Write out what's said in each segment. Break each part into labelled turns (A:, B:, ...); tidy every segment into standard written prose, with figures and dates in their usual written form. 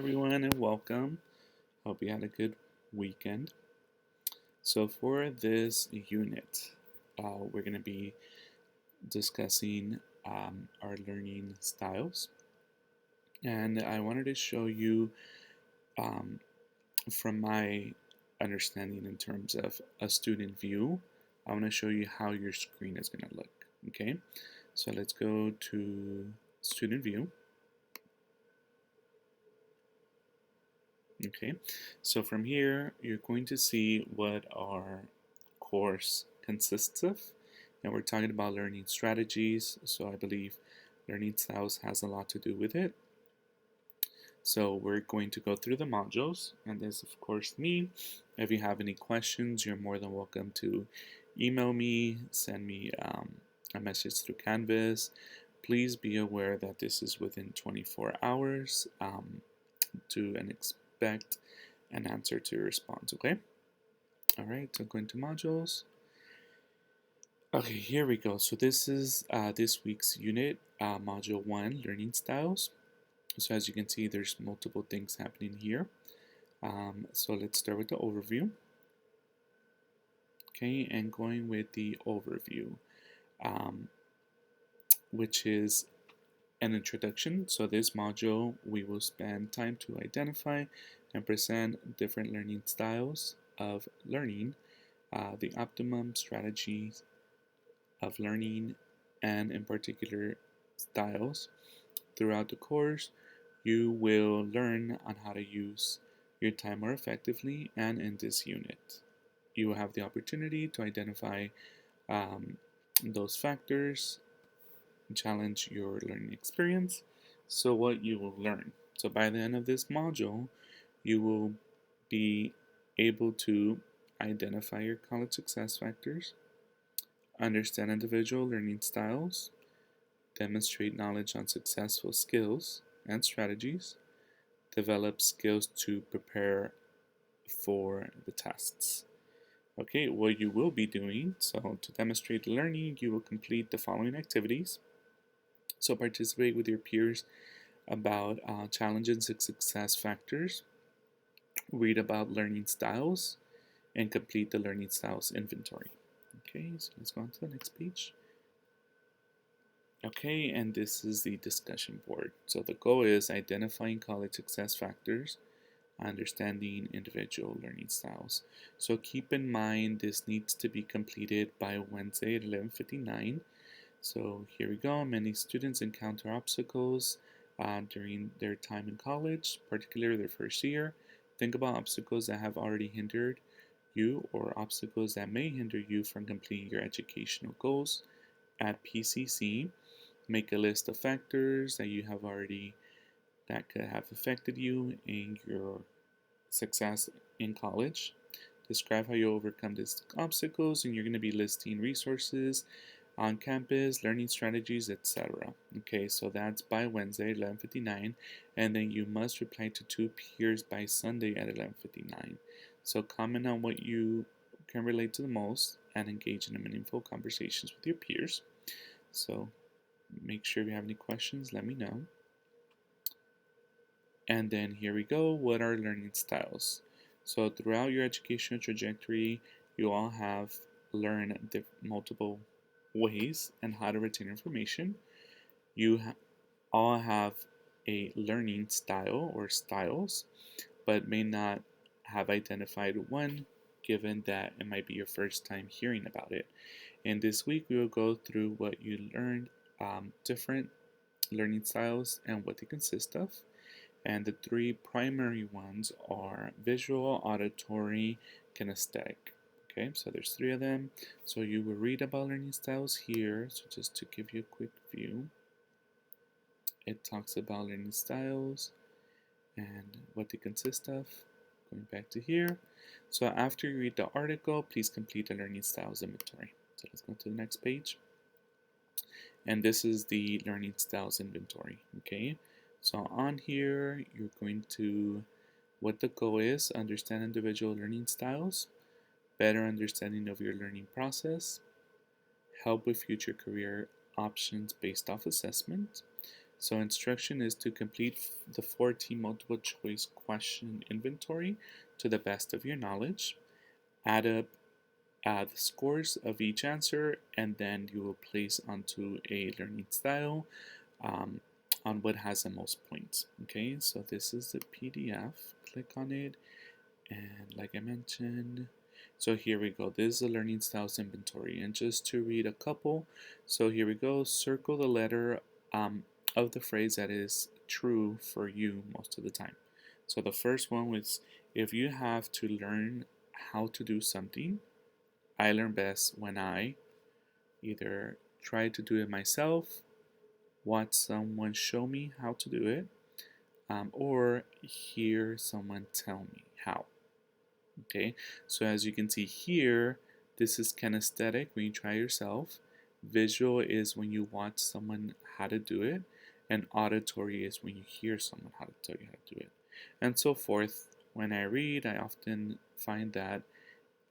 A: everyone, and welcome. Hope you had a good weekend. So, for this unit, we're going to be discussing our learning styles, and I wanted to show you um, from my understanding in terms of a student view. I want to show you how your screen is going to look. Okay, so let's go to student view. Okay, so from here, you're going to see what our course consists of. And we're talking about learning strategies, so I believe learning styles has a lot to do with it. So we're going to go through the modules, and this, of course, me. If you have any questions, you're more than welcome to email me, send me a message through Canvas. Please be aware that this is within 24 hours to and expect an answer to your response, okay? All right, so going to modules. Okay, here we go. So this is this week's unit, module 1, learning styles. So as you can see, there's multiple things happening here. So let's start with the overview. Okay, and going with the overview, um, which is an introduction. So this module, we will spend time to identify and present different learning styles of learning, the optimum strategies of learning, and in particular styles. Throughout the course, you will learn on how to use your time more effectively, and in this unit, you will have the opportunity to identify um, those factors, challenge your learning experience, so what you will learn. So by the end of this module, you will be able to identify your college success factors, understand individual learning styles, demonstrate knowledge on successful skills and strategies, develop skills to prepare for the tests. Okay, what you will be doing, so to demonstrate learning, you will complete the following activities. So participate with your peers about challenges and success factors, read about learning styles, and complete the learning styles inventory. Okay, so let's go on to the next page. Okay, and this is the discussion board. So the goal is identifying college success factors, understanding individual learning styles. So keep in mind this needs to be completed by Wednesday at 11:59. So here we go. Many students encounter obstacles during their time in college, particularly their first year. Think about obstacles that have already hindered you or obstacles that may hinder you from completing your educational goals. At PCC, make a list of factors that you have already that could have affected you in your success in college. Describe how you overcome these obstacles, and you're going to be listing resources on campus, learning strategies, etc. Okay, so that's by Wednesday, 11:59, and then you must reply to 2 peers by Sunday at 11:59. So comment on what you can relate to the most and engage in meaningful conversations with your peers. So make sure if you have any questions, let me know. And then here we go. What are learning styles? So throughout your educational trajectory, you all have learned multiple ways and how to retain information. You all have a learning style or styles, but may not have identified one given that it might be your first time hearing about it. And this week we will go through what you learned, different learning styles and what they consist of. And the three primary ones are visual, auditory, kinesthetic. Okay, so there's three of them. So you will read about learning styles here. So just to give you a quick view, it talks about learning styles and what they consist of. Going back to here. So after you read the article, please complete the learning styles inventory. So let's go to the next page. And this is the learning styles inventory. Okay, so on here, you're going to, what the goal is, understand individual learning styles, better understanding of your learning process, help with future career options based off assessment, So instruction is to complete the 4T multiple choice question inventory to the best of your knowledge. Add up the scores of each answer, and then you will place onto a learning style um, on what has the most points. Okay, so this is the PDF. Click on it, and like I mentioned, so here we go. This is the learning styles inventory, and just to read a couple. So here we go. Circle the letter of the phrase that is true for you most of the time. So the first one was, if you have to learn how to do something, I learn best when I either try to do it myself, watch someone show me how to do it, or hear someone tell me how. Okay, so as you can see here, this is kinesthetic when you try yourself. Visual is when you watch someone how to do it, and auditory is when you hear someone how to tell you how to do it, and so forth. When I read, I often find that,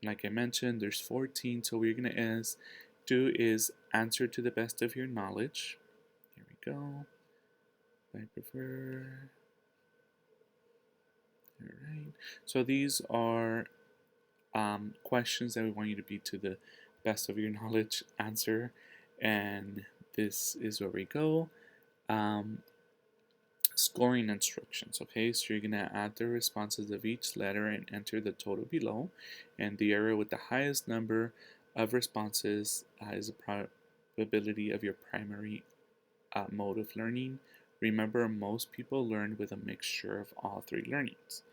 A: like I mentioned, there's 14, so what you're going to do is answer to the best of your knowledge. Here we go. I prefer. All right. So these are questions that we want you to be to the best of your knowledge answer, and this is where we go. Um, Scoring instructions. Okay, so you're gonna add the responses of each letter and enter the total below, and the area with the highest number of responses is the probability of your primary mode of learning. Remember, most people learn with a mixture of all three learnings.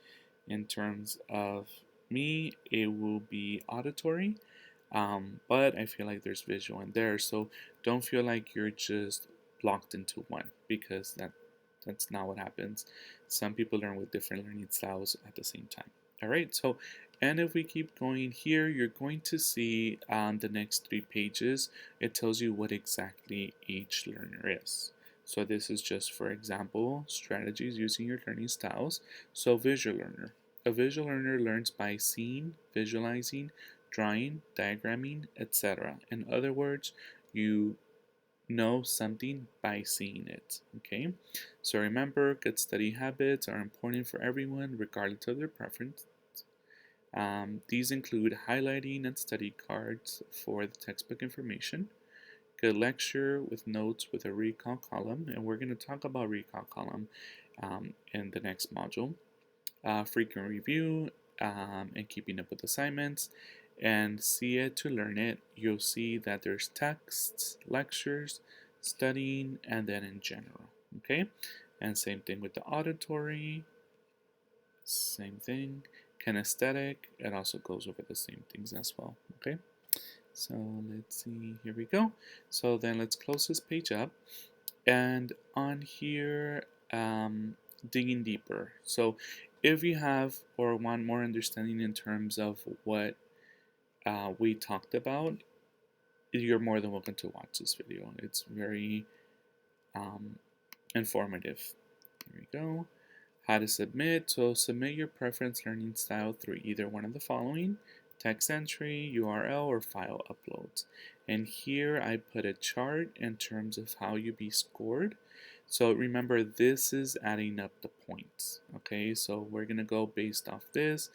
A: In terms of me, it will be auditory, but I feel like there's visual in there, so don't feel like you're just blocked into one, because that's not what happens. Some people learn with different learning styles at the same time. All right, so, and if we keep going here, you're going to see the next 3 pages. It tells you what exactly each learner is. So this is just, for example, strategies using your learning styles. So visual learner. A visual learner learns by seeing, visualizing, drawing, diagramming, etc. In other words, you know something by seeing it. Okay, so remember, good study habits are important for everyone, regardless of their preference. These include highlighting and study cards for the textbook information, good lecture with notes with a recall column, and we're going to talk about recall column in the next module. Frequent review and keeping up with assignments, and see it to learn it. You'll see that there's texts, lectures, studying, and then in general. Okay, and same thing with the auditory. Same thing. Kinesthetic, it also goes over the same things as well. Okay, so let's see. Here we go. So then let's close this page up, and on here, digging deeper. So if you have or want more understanding in terms of what we talked about, you're more than welcome to watch this video. It's very informative. Here we go. How to submit. So submit your preference learning style through either one of the following: text entry, URL, or file uploads. And here I put a chart in terms of how you be scored. So remember, this is adding up the points. Okay, so we're gonna go based off this.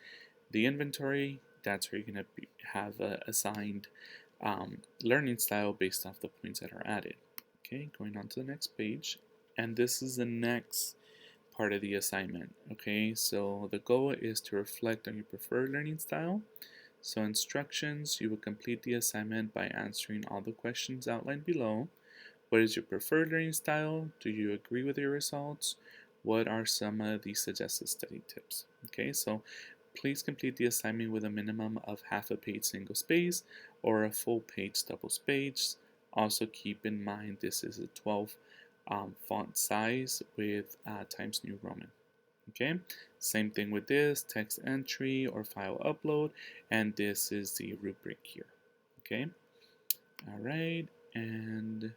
A: The inventory, that's where you're gonna have a assigned learning style based off the points that are added. Okay, going on to the next page, and this is the next part of the assignment. Okay, so the goal is to reflect on your preferred learning style. So instructions, you will complete the assignment by answering all the questions outlined below. What is your preferred learning style? Do you agree with your results? What are some of the suggested study tips? Okay, so please complete the assignment with a minimum of half a page single space or a full page double space. Also keep in mind this is a 12 font size with Times New Roman. Okay, same thing with this, text entry or file upload, and this is the rubric here. Okay, all right, and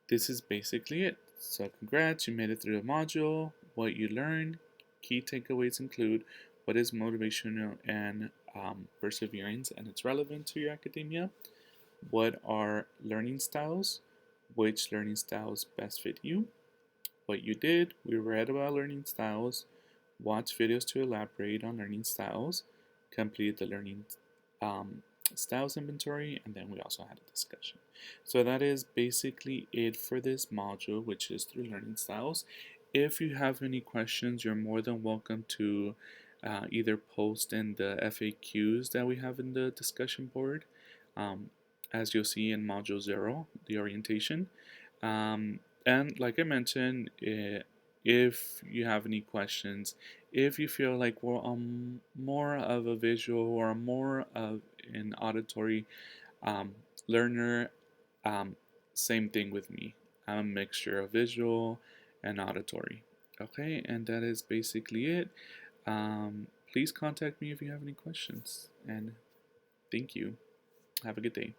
A: this is basically it. So congrats, you made it through the module. What you learned, key takeaways include what is motivational and perseverance and it's relevant to your academia. What are learning styles? Which learning styles best fit you? what you did. We read about learning styles, watched videos to elaborate on learning styles, completed the learning um, styles inventory, and then we also had a discussion. So that is basically it for this module, which is through learning styles. If you have any questions, you're more than welcome to either post in the FAQs that we have in the discussion board, um, as you'll see in Module 0, the orientation. And like I mentioned, if you have any questions, if you feel like we're more of a visual or more of an auditory um, learner, um, same thing with me. I'm a mixture of visual and auditory. Okay, and that is basically it. Please contact me if you have any questions. And thank you. Have a good day.